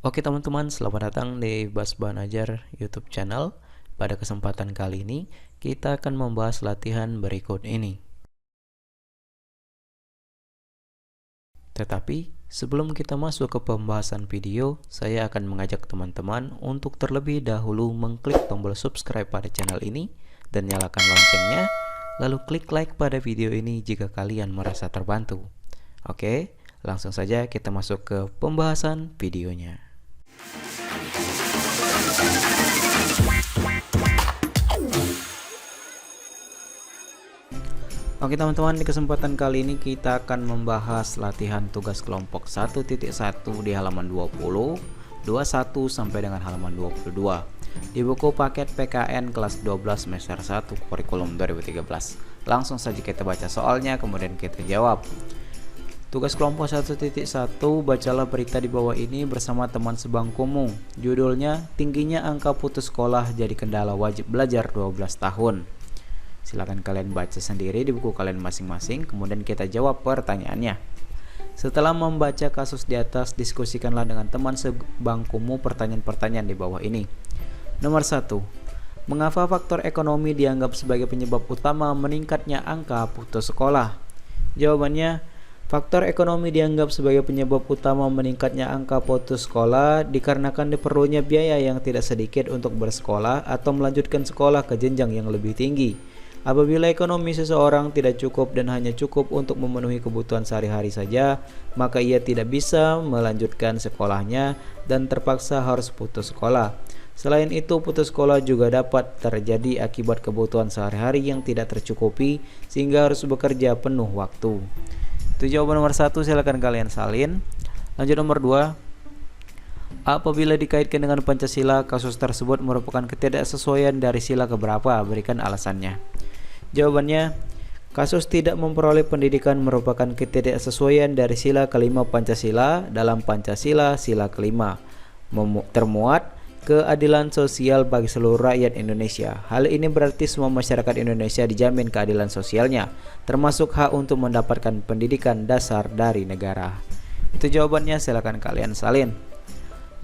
Oke teman-teman, selamat datang di Basban Ajar YouTube channel. Pada kesempatan kali ini, kita akan membahas latihan berikut ini. Tetapi, sebelum kita masuk ke pembahasan video, saya akan mengajak teman-teman untuk terlebih dahulu mengklik tombol subscribe pada channel ini dan nyalakan loncengnya, lalu klik like pada video ini jika kalian merasa terbantu. Oke, langsung saja kita masuk ke pembahasan videonya. Oke teman-teman, di kesempatan kali ini kita akan membahas latihan tugas kelompok 1.1 di halaman 20, 21 sampai dengan halaman 22 di buku paket PKN kelas 12 semester 1 kurikulum 2013. Langsung saja kita baca soalnya, kemudian kita jawab. Tugas kelompok 1.1, bacalah berita di bawah ini bersama teman sebangkumu. Judulnya, tingginya angka putus sekolah jadi kendala wajib belajar 12 tahun. Silakan kalian baca sendiri di buku kalian masing-masing, kemudian kita jawab pertanyaannya. Setelah membaca kasus di atas, diskusikanlah dengan teman sebangkumu pertanyaan-pertanyaan di bawah ini. Nomor 1. Mengapa faktor ekonomi dianggap sebagai penyebab utama meningkatnya angka putus sekolah? Jawabannya, faktor ekonomi dianggap sebagai penyebab utama meningkatnya angka putus sekolah dikarenakan diperlunya biaya yang tidak sedikit untuk bersekolah atau melanjutkan sekolah ke jenjang yang lebih tinggi. Apabila ekonomi seseorang tidak cukup dan hanya cukup untuk memenuhi kebutuhan sehari-hari saja, maka ia tidak bisa melanjutkan sekolahnya dan terpaksa harus putus sekolah. Selain itu, putus sekolah juga dapat terjadi akibat kebutuhan sehari-hari yang tidak tercukupi sehingga harus bekerja penuh waktu. Itu jawaban nomor 1, silakan kalian salin. Lanjut nomor 2. Apabila dikaitkan dengan Pancasila, kasus tersebut merupakan ketidaksesuaian dari sila keberapa? Berikan alasannya. Jawabannya, kasus tidak memperoleh pendidikan merupakan ketidaksesuaian dari sila kelima Pancasila dalam Pancasila sila kelima. Termuat keadilan sosial bagi seluruh rakyat Indonesia. Hal ini berarti semua masyarakat Indonesia dijamin keadilan sosialnya, termasuk hak untuk mendapatkan pendidikan dasar dari negara. Itu jawabannya, silakan kalian salin.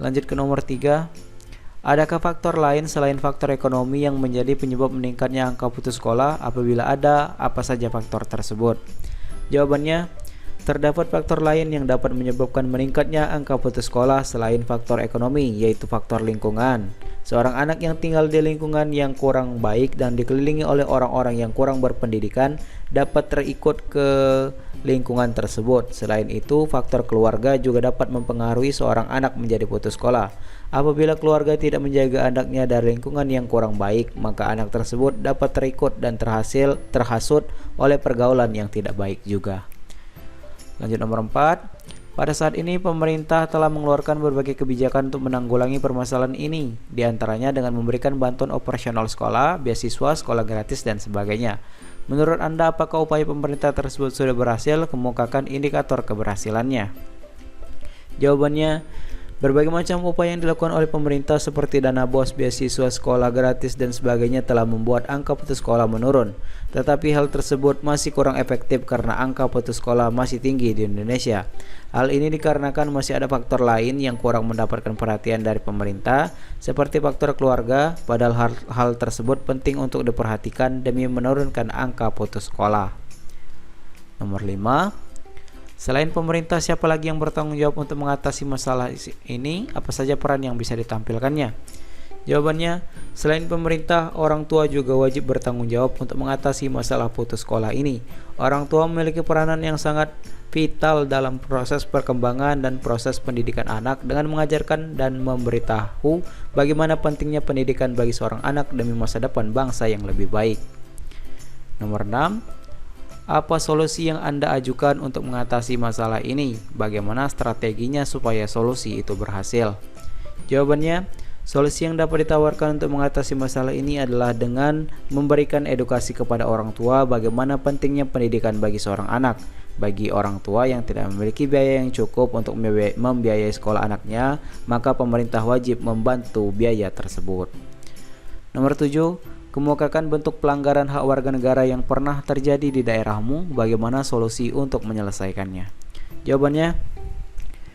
Lanjut ke nomor 3. Adakah faktor lain selain faktor ekonomi yang menjadi penyebab meningkatnya angka putus sekolah? Apabila ada, apa saja faktor tersebut? Jawabannya, terdapat faktor lain yang dapat menyebabkan meningkatnya angka putus sekolah selain faktor ekonomi, yaitu faktor lingkungan. Seorang anak yang tinggal di lingkungan yang kurang baik dan dikelilingi oleh orang-orang yang kurang berpendidikan dapat terikut ke lingkungan tersebut. Selain itu, faktor keluarga juga dapat mempengaruhi seorang anak menjadi putus sekolah. Apabila keluarga tidak menjaga anaknya dari lingkungan yang kurang baik, maka anak tersebut dapat terikut dan terhasut oleh pergaulan yang tidak baik juga. Lanjut nomor 4. Pada saat ini pemerintah telah mengeluarkan berbagai kebijakan untuk menanggulangi permasalahan ini, diantaranya dengan memberikan bantuan operasional sekolah, beasiswa, sekolah gratis, dan sebagainya. Menurut Anda, apakah upaya pemerintah tersebut sudah berhasil? Kemukakan indikator keberhasilannya. Jawabannya, berbagai macam upaya yang dilakukan oleh pemerintah seperti dana BOS, beasiswa, sekolah gratis, dan sebagainya telah membuat angka putus sekolah menurun. Tetapi hal tersebut masih kurang efektif karena angka putus sekolah masih tinggi di Indonesia. Hal ini dikarenakan masih ada faktor lain yang kurang mendapatkan perhatian dari pemerintah, seperti faktor keluarga, padahal hal tersebut penting untuk diperhatikan demi menurunkan angka putus sekolah. Nomor 5. Selain pemerintah, siapa lagi yang bertanggung jawab untuk mengatasi masalah ini? Apa saja peran yang bisa ditampilkannya? Jawabannya, selain pemerintah, orang tua juga wajib bertanggung jawab untuk mengatasi masalah putus sekolah ini. Orang tua memiliki peranan yang sangat vital dalam proses perkembangan dan proses pendidikan anak dengan mengajarkan dan memberitahu bagaimana pentingnya pendidikan bagi seorang anak demi masa depan bangsa yang lebih baik. Nomor 6. Apa solusi yang Anda ajukan untuk mengatasi masalah ini? Bagaimana strateginya supaya solusi itu berhasil? Jawabannya, solusi yang dapat ditawarkan untuk mengatasi masalah ini adalah dengan memberikan edukasi kepada orang tua bagaimana pentingnya pendidikan bagi seorang anak. Bagi orang tua yang tidak memiliki biaya yang cukup untuk membiayai sekolah anaknya, maka pemerintah wajib membantu biaya tersebut. Nomor 7. Kemukakan bentuk pelanggaran hak warga negara yang pernah terjadi di daerahmu, bagaimana solusi untuk menyelesaikannya? Jawabannya,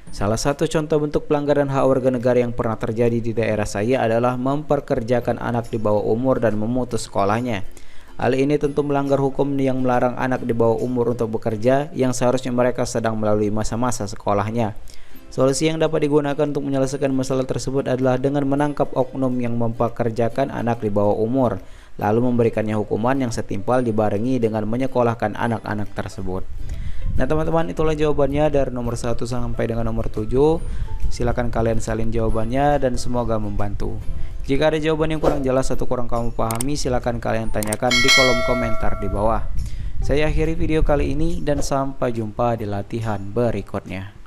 Salah satu contoh bentuk pelanggaran hak warga negara yang pernah terjadi di daerah saya adalah memperkerjakan anak di bawah umur dan memutus sekolahnya. Hal ini tentu melanggar hukum yang melarang anak di bawah umur untuk bekerja yang seharusnya mereka sedang melalui masa-masa sekolahnya. Solusi yang dapat digunakan untuk menyelesaikan masalah tersebut adalah dengan menangkap oknum yang mempekerjakan anak di bawah umur, lalu memberikannya hukuman yang setimpal dibarengi dengan menyekolahkan anak-anak tersebut. Nah teman-teman, itulah jawabannya dari nomor 1 sampai dengan nomor 7. Silakan kalian salin jawabannya dan semoga membantu. Jika ada jawaban yang kurang jelas atau kurang kamu pahami, silakan kalian tanyakan di kolom komentar di bawah. Saya akhiri video kali ini dan sampai jumpa di latihan berikutnya.